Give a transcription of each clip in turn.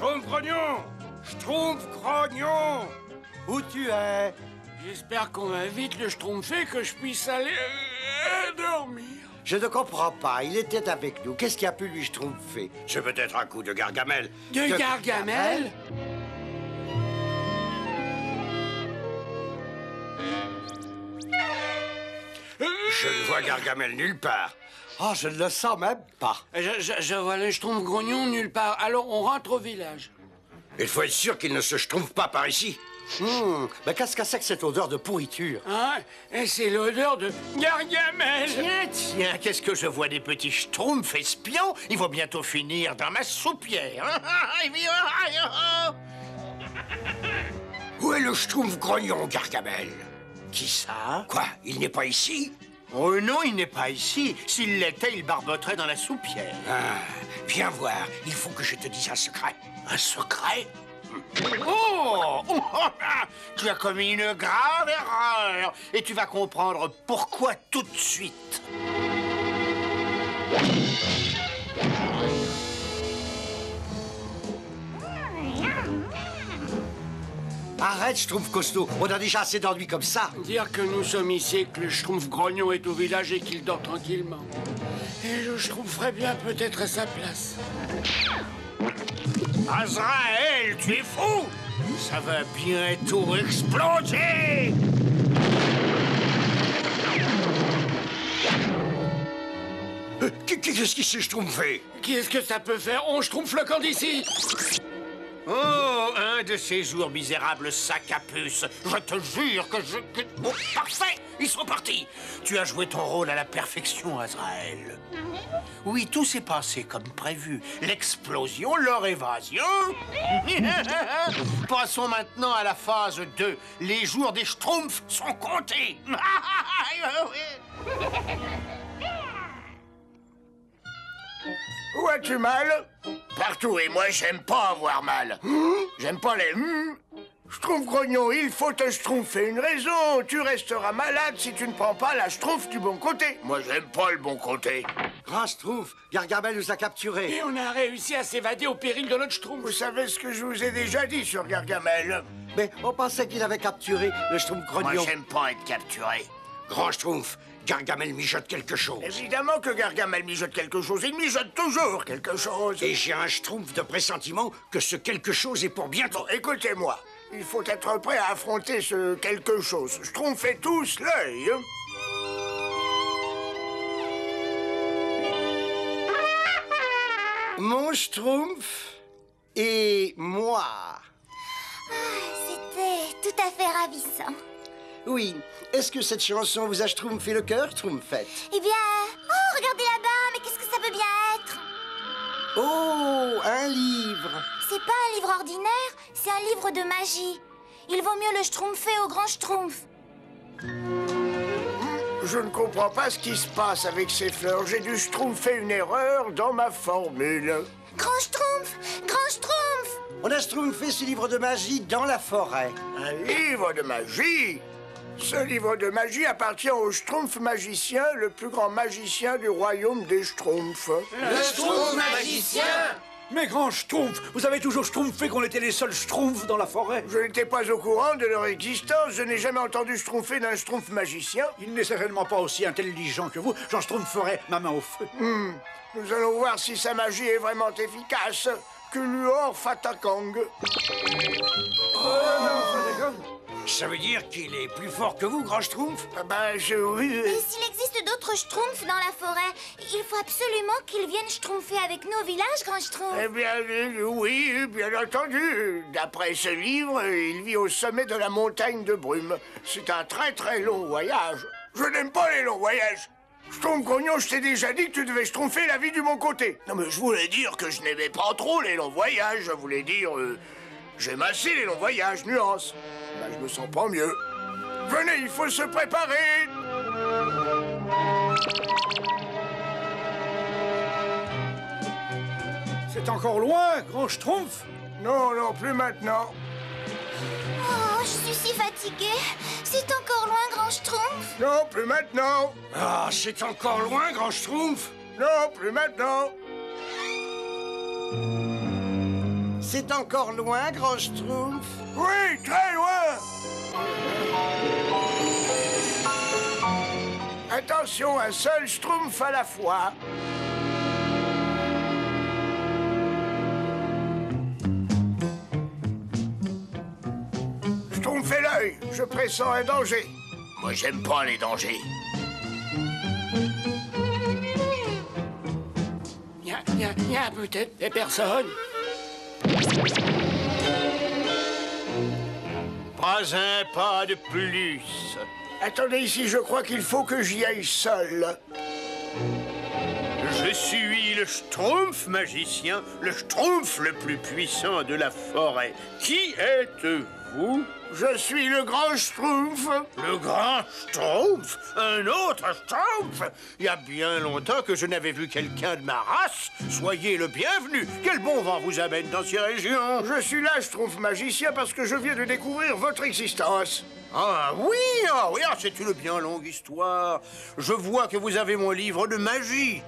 Schtroumpf grognon! Schtroumpf grognon! Où tu es? J'espère qu'on va vite le schtroumpfer que je puisse aller dormir. Je ne comprends pas, il était avec nous. Qu'est-ce qui a pu lui schtroumpfer? C'est peut-être un coup de Gargamel. De Gargamel? Je ne vois Gargamel nulle part. Oh, je ne le sens même pas. Je vois le schtroumpf grognon nulle part. Alors on rentre au village. Il faut être sûr qu'il ne se schtroumpfe pas par ici. Mais qu'est-ce que c'est que cette odeur de pourriture? Ah, et c'est l'odeur de Gargamel. Tiens, qu'est-ce que je vois des petits schtroumpfs espions? Ils vont bientôt finir dans ma soupière. Où est le Schtroumpf grognon, Gargamel? Qui ça? Quoi? Il n'est pas ici? Oh non, il n'est pas ici. S'il l'était, il barboterait dans la soupière. Ah, viens voir. Il faut que je te dise un secret. Un secret? Oh! Tu as commis une grave erreur. Et tu vas comprendre pourquoi tout de suite. Arrête, Schtroumpf costaud. On a déjà assez d'ennuis comme ça. Dire que nous sommes ici et que le schtroumpf grognon est au village et qu'il dort tranquillement. Et je schtroumpferais bien peut-être à sa place. Azraël, tu es fou! Ça va bientôt exploser! Qu'est-ce qui s'est schtroumpfé? Qu'est-ce que ça peut faire? On schtroumpfe le camp d'ici! Oh, un de ces jours misérables sacs à puce. Je te jure que Oh, parfait! Ils sont partis! Tu as joué ton rôle à la perfection, Azraël. Oui, tout s'est passé comme prévu. L'explosion, leur évasion. Passons maintenant à la phase 2. Les jours des schtroumpfs sont comptés. Où as-tu mal? Partout, et moi, j'aime pas avoir mal. J'aime pas les Schtroumpf grognon, il faut te schtroumpfer une raison. Tu resteras malade si tu ne prends pas la schtroumpf du bon côté. Moi, j'aime pas le bon côté. Grand Schtroumpf, Gargamel nous a capturés. Et on a réussi à s'évader au péril de notre schtroumpf. Vous savez ce que je vous ai déjà dit sur Gargamel? Mais on pensait qu'il avait capturé le Schtroumpf Moi, grognon. j'aime pas être capturé. Grand Schtroumpf, Gargamel mijote quelque chose. Évidemment que Gargamel mijote quelque chose. Il mijote toujours quelque chose. Et j'ai un Schtroumpf de pressentiment que ce quelque chose est pour bientôt. Bon, écoutez-moi. Il faut être prêt à affronter ce quelque chose. Schtroumpfez tous l'œil. Mon Schtroumpf et moi. C'était tout à fait ravissant. Oui. Est-ce que cette chanson vous a schtroumpfé le cœur, Schtroumpfette? Eh bien... Oh, regardez là-bas, mais qu'est-ce que ça peut bien être? Oh, un livre. C'est pas un livre ordinaire, c'est un livre de magie. Il vaut mieux le schtroumpfer au grand schtroumpf. Je ne comprends pas ce qui se passe avec ces fleurs. J'ai dû schtroumpfer une erreur dans ma formule. Grand schtroumpf! Grand schtroumpf! On a schtroumpfé ce livre de magie dans la forêt. Un livre de magie? Ce livre de magie appartient au Schtroumpf magicien, le plus grand magicien du royaume des Schtroumpfs. Le schtroumpf magicien! Mais grand schtroumpf, vous avez toujours schtroumpfé qu'on était les seuls schtroumpfs dans la forêt. Je n'étais pas au courant de leur existence. Je n'ai jamais entendu schtroumpfer d'un Schtroumpf magicien. Il n'est certainement pas aussi intelligent que vous. J'en schtroumpferai ma main au feu. Nous allons voir si sa magie est vraiment efficace. Kuluor Fatakang. Ça veut dire qu'il est plus fort que vous, Grand Schtroumpf? Ah ben, Et s'il existe d'autres schtroumpfs dans la forêt, il faut absolument qu'ils viennent schtroumpfer avec nous au village, grand schtroumpf. Eh bien, oui, bien entendu. D'après ce livre, il vit au sommet de la montagne de brume. C'est un très très long voyage. Je n'aime pas les longs voyages. Schtroumpf grognon, je t'ai déjà dit que tu devais schtroumpfer la vie du bon côté. Non, mais je voulais dire que je n'aimais pas trop les longs voyages. Je voulais dire... j'aime assez les longs voyages, nuance. Ben, je me sens pas mieux. Venez, il faut se préparer. C'est encore loin, grand schtroumpf. Non, plus maintenant. Oh, je suis si fatiguée. C'est encore loin, grand schtroumpf. Non, plus maintenant. Ah, c'est encore loin, Grand Schtroumpf. Non, plus maintenant. C'est encore loin, grand Schtroumpf? Oui, très loin. Attention, un seul Schtroumpf à la fois. Schtroumpf et l'œil, je pressens un danger. Moi, j'aime pas les dangers. Y a peut-être des personnes. Pas un pas de plus. Attendez ici, je crois qu'il faut que j'y aille seul. Je suis le Schtroumpf magicien, le Schtroumpf le plus puissant de la forêt. Qui êtes-vous? Je suis le grand Schtroumpf. Le grand Schtroumpf? Un autre Schtroumpf? Il y a bien longtemps que je n'avais vu quelqu'un de ma race. Soyez le bienvenu. Quel bon vent vous amène dans ces régions? Je suis là, Schtroumpf magicien, parce que je viens de découvrir votre existence. Ah oui, c'est une bien longue histoire. Je vois que vous avez mon livre de magie.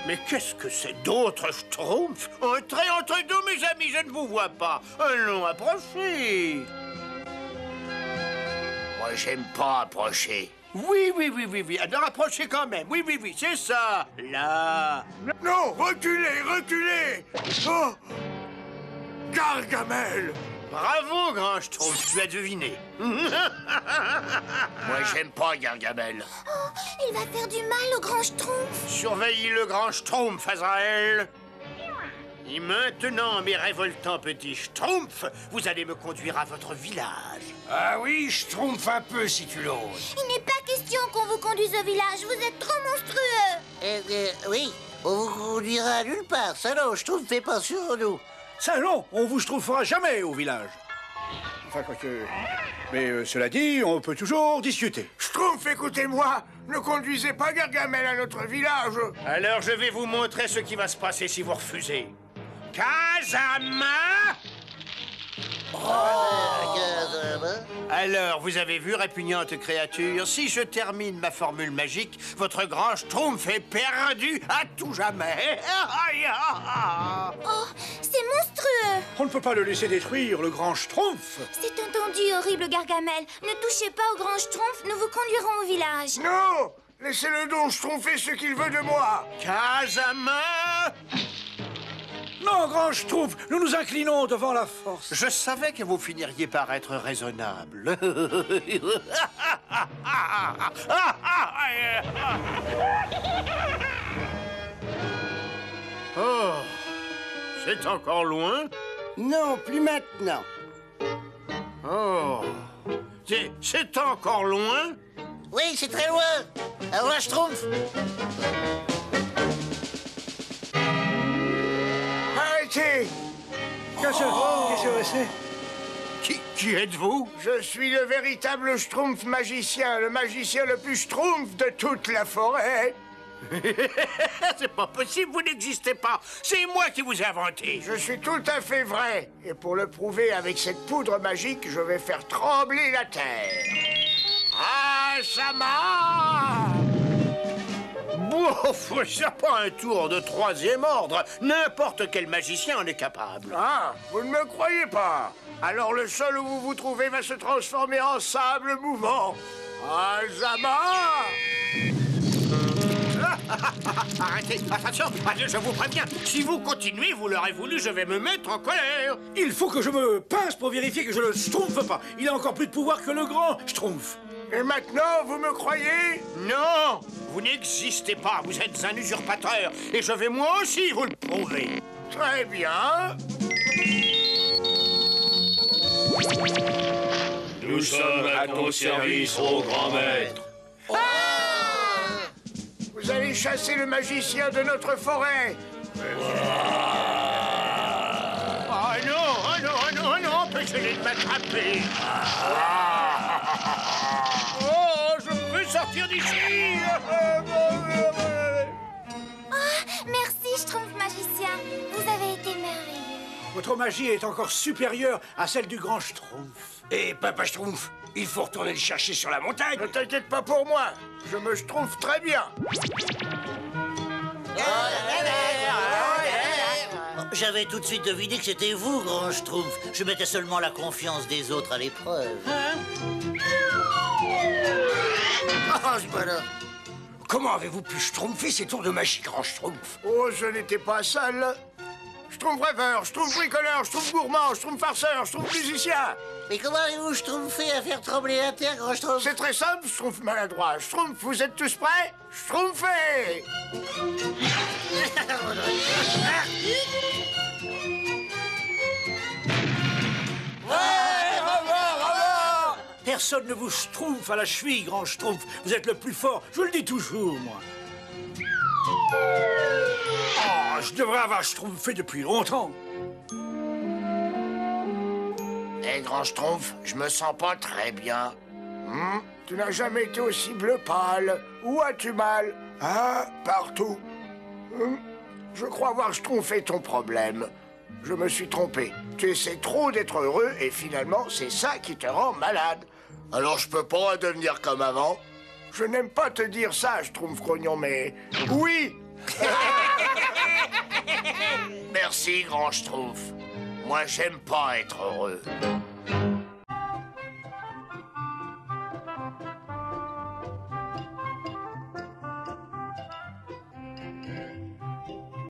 Mais qu'est-ce que c'est d'autres Schtroumpfs? Entrez entre nous, mes amis, je ne vous vois pas. Allons, approchez. Moi, j'aime pas approcher. Oui. Alors approchez quand même. Oui, c'est ça. Là. Non, reculez. Oh, Gargamel. Bravo, grand Schtroumpf, tu as deviné. Moi, j'aime pas Gargamel. Oh, il va faire du mal au grand Schtroumpf. Surveillez le grand Schtroumpf, Azrael. Et maintenant, mes révoltants petits Schtroumpfs, vous allez me conduire à votre village. Ah oui, Schtroumpf un peu si tu l'oses. Il n'est pas question qu'on vous conduise au village. Vous êtes trop monstrueux. Oui, on vous conduira nulle part. Ça non, je trouve, fait pas sur nous. Ça non, on vous Schtroumpfera jamais au village. Enfin, quoique... Mais cela dit, on peut toujours discuter. Schtroumpf, écoutez-moi. Ne conduisez pas Gargamel à notre village. Alors, je vais vous montrer ce qui va se passer si vous refusez. Kazama! Alors, vous avez vu, répugnante créature, si je termine ma formule magique, votre grand Schtroumpf est perdu à tout jamais. Oh, c'est monstrueux. On ne peut pas le laisser détruire, le grand Schtroumpf. C'est entendu, horrible Gargamel. Ne touchez pas au grand Schtroumpf, nous vous conduirons au village. Non, laissez-le donc Schtroumpfer ce qu'il veut de moi. Kazama! Non, grand Schtroumpf, nous nous inclinons devant la force. Je savais que vous finiriez par être raisonnable. Oh, c'est encore loin? Non, plus maintenant. Oh, c'est encore loin? Oui, c'est très loin. Alors là, je trouve. Arrêtez. Qu'est-ce que c'est? Qui êtes-vous? Je suis le véritable Schtroumpf magicien, le magicien le plus Schtroumpf de toute la forêt. C'est pas possible, vous n'existez pas. C'est moi qui vous ai inventé. Je suis tout à fait vrai. Et pour le prouver avec cette poudre magique, je vais faire trembler la terre. Ah, Sama! Bouf, c'est pas un tour de troisième ordre. N'importe quel magicien en est capable. Ah, vous ne me croyez pas? Alors le sol où vous vous trouvez va se transformer en sable mouvant. Ah, Sama! Arrêtez, attention, je vous préviens. Si vous continuez, vous l'aurez voulu, je vais me mettre en colère. Il faut que je me pince pour vérifier que je ne Schtroumpfe pas. Il a encore plus de pouvoir que le grand Schtroumpf. Et maintenant, vous me croyez? Non, vous n'existez pas, vous êtes un usurpateur. Et je vais moi aussi vous le prouver. Très bien. Nous sommes à ton service, ô grand maître. Vous allez chasser le magicien de notre forêt. Non, empêchez-les de m'attraper. Oh, je veux sortir d'ici. Merci, Schtroumpf magicien. Vous avez été merveilleux. Votre magie est encore supérieure à celle du grand Schtroumpf. Et Papa Schtroumpf, Il faut retourner le chercher sur la montagne. Ne t'inquiète pas pour moi, je me schtroumpf très bien. J'avais tout de suite deviné que c'était vous, grand Schtroumpf. Je mettais seulement la confiance des autres à l'épreuve. Ah, c'est pas là. Comment avez-vous pu schtroumpfer ces tours de magie, grand Schtroumpf? Oh, je n'étais pas seul. Schtroumpf rêveur, Schtroumpf bricoleur, Schtroumpf gourmand, Schtroumpf farceur, Schtroumpf musicien. Mais comment avez-vous Schtroumpfé à faire trembler la terre, grand Schtroumpf? C'est très simple, Schtroumpf maladroit. Schtroumpf, vous êtes tous prêts? Schtroumpfez! Personne ne vous schtroumpf à la cheville, grand Schtroumpf. Vous êtes le plus fort, je vous le dis toujours, moi. Oh, je devrais avoir schtroumpfé depuis longtemps. Eh, grand Schtroumpf, je me sens pas très bien. Tu n'as jamais été aussi bleu pâle. Où as-tu mal? Ah, partout. Je crois avoir schtroumpfé ton problème. Je me suis trompé. Tu essaies trop d'être heureux et finalement, c'est ça qui te rend malade. Alors je peux pas devenir comme avant? Je n'aime pas te dire ça, Schtroumpf grognon, mais... Oui! Merci, grand Schtroumpf. Moi, j'aime pas être heureux.